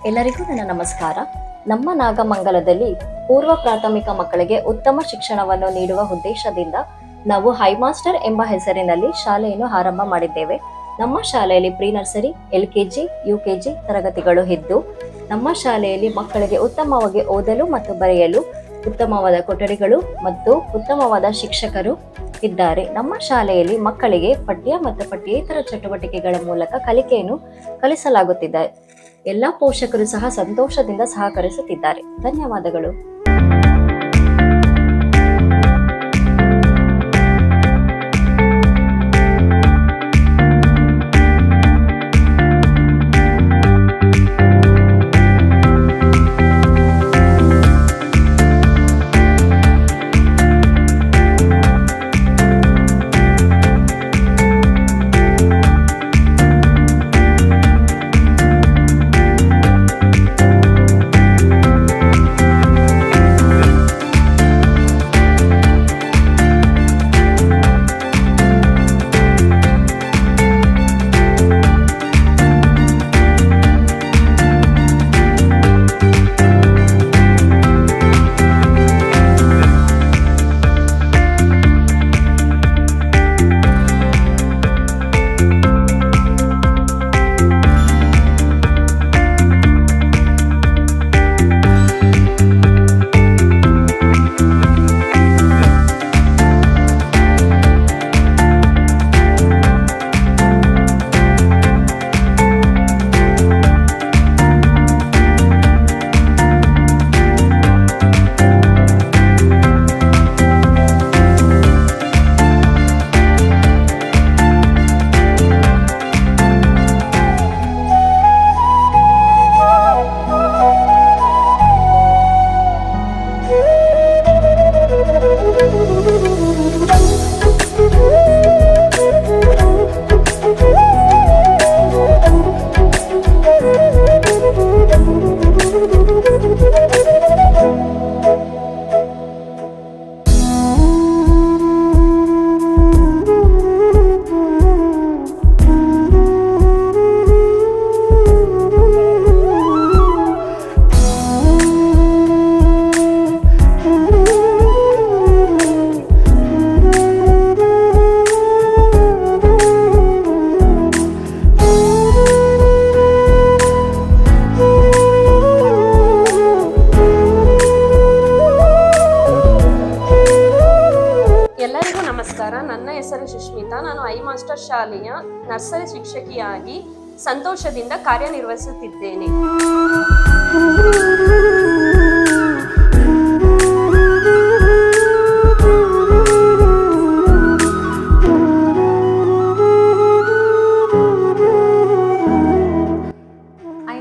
ಎಲ್ಲರಿಗೂ ನನ್ನ ನಮಸ್ಕಾರ. ನಮ್ಮ ನಾಗಮಂಗಲದಲ್ಲಿ ಪೂರ್ವ ಪ್ರಾಥಮಿಕ ಮಕ್ಕಳಿಗೆ ಉತ್ತಮ ಶಿಕ್ಷಣವನ್ನು ನೀಡುವ ಉದ್ದೇಶದಿಂದ ನಾವು ಹೈ ಮಾಸ್ಟರ್ ಎಂಬ ಹೆಸರಿನಲ್ಲಿ ಶಾಲೆಯನ್ನು ಆರಂಭ ಮಾಡಿದ್ದೇವೆ. ನಮ್ಮ ಶಾಲೆಯಲ್ಲಿ ಪ್ರೀ ನರ್ಸರಿ, LKG, UKG ತರಗತಿಗಳು ಇದ್ದು, ನಮ್ಮ ಶಾಲೆಯಲ್ಲಿ ಮಕ್ಕಳಿಗೆ ಉತ್ತಮವಾಗಿ ಓದಲು ಮತ್ತು ಬರೆಯಲು ಉತ್ತಮವಾದ ಕೊಠಡಿಗಳು ಮತ್ತು ಉತ್ತಮವಾದ ಶಿಕ್ಷಕರು ಇದ್ದಾರೆ. ನಮ್ಮ ಶಾಲೆಯಲ್ಲಿ ಮಕ್ಕಳಿಗೆ ಪಠ್ಯ ಮತ್ತು ಪಠ್ಯೇತರ ಚಟುವಟಿಕೆಗಳ ಮೂಲಕ ಕಲಿಕೆಯನ್ನು ಕಲಿಸಲಾಗುತ್ತಿದೆ. ಎಲ್ಲ ಪೋಷಕರು ಸಹ ಸಂತೋಷದಿಂದ ಸಹಕರಿಸುತ್ತಿದ್ದಾರೆ. ಧನ್ಯವಾದಗಳು. ಎಲ್ಲರಿಗೂ ನಮಸ್ಕಾರ. ನನ್ನ ಹೆಸರು ಸುಷ್ಮಿತಾ. ನಾನು ಐ ಮಾಸ್ಟರ್ ಶಾಲೆಯ ನರ್ಸರಿ ಶಿಕ್ಷಕಿಯಾಗಿ ಸಂತೋಷದಿಂದ ಕಾರ್ಯನಿರ್ವಹಿಸುತ್ತಿದ್ದೇನೆ.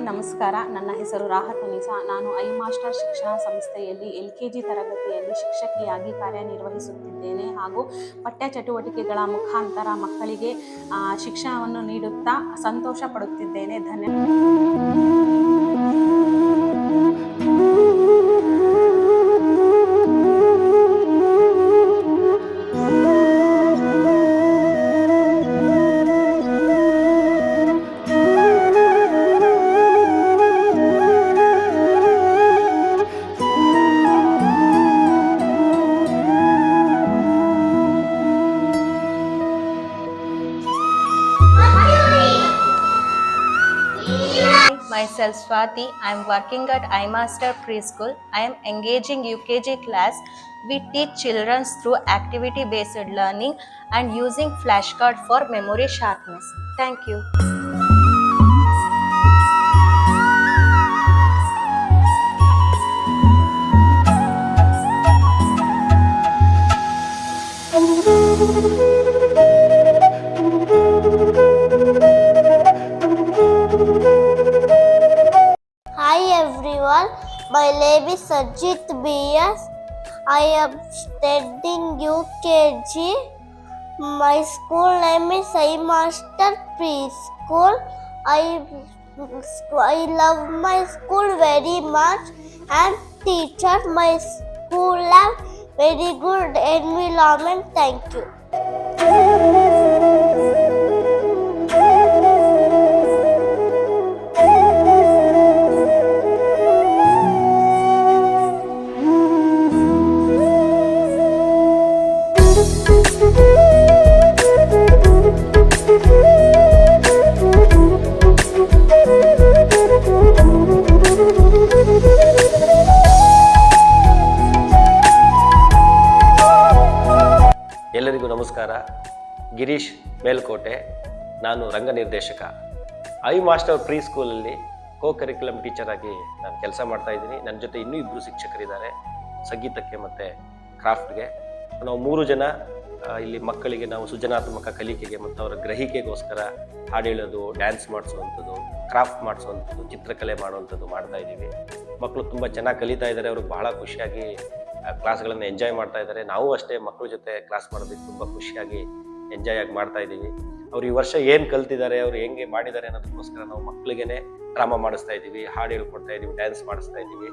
ನಮಸ್ಕಾರ. ನನ್ನ ಹೆಸರು ರಾಹತ್ ಅನಿಸಾ. ನಾನು ಐ ಮಾಸ್ಟರ್ ಶಿಕ್ಷಣ ಸಂಸ್ಥೆಯಲ್ಲಿ LKG ತರಗತಿಯಲ್ಲಿ ಶಿಕ್ಷಕಿಯಾಗಿ ಕಾರ್ಯನಿರ್ವಹಿಸುತ್ತಿದ್ದೇನೆ ಹಾಗೂ ಪಠ್ಯ ಚಟುವಟಿಕೆಗಳ ಮುಖಾಂತರ ಮಕ್ಕಳಿಗೆ ಶಿಕ್ಷಣವನ್ನು ನೀಡುತ್ತಾ ಸಂತೋಷ ಪಡುತ್ತಿದ್ದೇನೆ. Myself Swati. I am working at iMaster Preschool. I am engaging UKG class. We teach children through activity based learning and using flashcard for memory sharpness. Thank you. Hi everyone, my name is Sajit BS. I am studying UKG. My school name is I Master Preschool. I love my school very much and teacher. My school have very good environment. Thank you. ನಮಸ್ಕಾರ. ಗಿರೀಶ್ ಮೇಲ್ಕೋಟೆ, ನಾನು ರಂಗ ನಿರ್ದೇಶಕ. I master pre ಸ್ಕೂಲಲ್ಲಿ curriculum teacher ಆಗಿ ನಾನು ಕೆಲಸ ಮಾಡ್ತಾ ಇದ್ದೀನಿ. ನನ್ನ ಜೊತೆ ಇನ್ನೂ 2 ಶಿಕ್ಷಕರಿದ್ದಾರೆ, ಸಂಗೀತಕ್ಕೆ ಮತ್ತು ಕ್ರಾಫ್ಟ್ಗೆ. ನಾವು 3 ಜನ ಇಲ್ಲಿ ಮಕ್ಕಳಿಗೆ ನಾವು ಸೃಜನಾತ್ಮಕ ಕಲಿಕೆಗೆ ಮತ್ತು ಅವರ ಗ್ರಹಿಕೆಗೋಸ್ಕರ ಹಾಡು ಹೇಳೋದು, ಡ್ಯಾನ್ಸ್ ಮಾಡಿಸುವಂಥದ್ದು, ಕ್ರಾಫ್ಟ್ ಮಾಡಿಸುವಂಥದ್ದು, ಚಿತ್ರಕಲೆ ಮಾಡುವಂಥದ್ದು ಮಾಡ್ತಾ ಇದ್ದೀವಿ. ಮಕ್ಕಳು ತುಂಬ ಚೆನ್ನಾಗಿ ಕಲಿತಾ ಇದ್ದಾರೆ. ಅವ್ರಿಗೆ ಬಹಳ ಖುಷಿಯಾಗಿ ಕ್ಲಾಸ್ಗಳನ್ನು ಎಂಜಾಯ್ ಮಾಡ್ತಾ ಇದ್ದಾರೆ. ನಾವು ಅಷ್ಟೇ ಮಕ್ಕಳ ಜೊತೆ ಕ್ಲಾಸ್ ಮಾಡೋದಕ್ಕೆ ತುಂಬ ಖುಷಿಯಾಗಿ ಎಂಜಾಯ್ ಆಗಿ ಮಾಡ್ತಾ ಇದ್ದೀವಿ. ಅವ್ರು ಈ ವರ್ಷ ಏನು ಕಲ್ತಿದ್ದಾರೆ, ಅವ್ರು ಹೆಂಗೆ ಮಾಡಿದ್ದಾರೆ ಅನ್ನೋದಕ್ಕೋಸ್ಕರ ನಾವು ಮಕ್ಕಳಿಗೇ ಡ್ರಾಮಾ ಮಾಡಿಸ್ತಾ ಇದ್ದೀವಿ, ಹಾಡು ಹೇಳ್ಕೊಡ್ತಾ ಇದ್ದೀವಿ, ಡ್ಯಾನ್ಸ್ ಮಾಡಿಸ್ತಾ ಇದ್ದೀವಿ.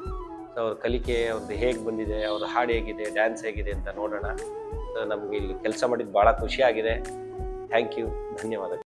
ಸೊ ಅವ್ರ ಕಲಿಕೆ ಅವ್ರದ್ದು ಹೇಗೆ ಬಂದಿದೆ, ಅವ್ರ ಹಾಡು ಹೇಗಿದೆ, ಡ್ಯಾನ್ಸ್ ಹೇಗಿದೆ ಅಂತ ನೋಡೋಣ. ಸೊ ನಮಗೆ ಇಲ್ಲಿ ಕೆಲಸ ಮಾಡಿದ್ದು ಭಾಳ ಖುಷಿಯಾಗಿದೆ. ಥ್ಯಾಂಕ್ ಯು, ಧನ್ಯವಾದಗಳು.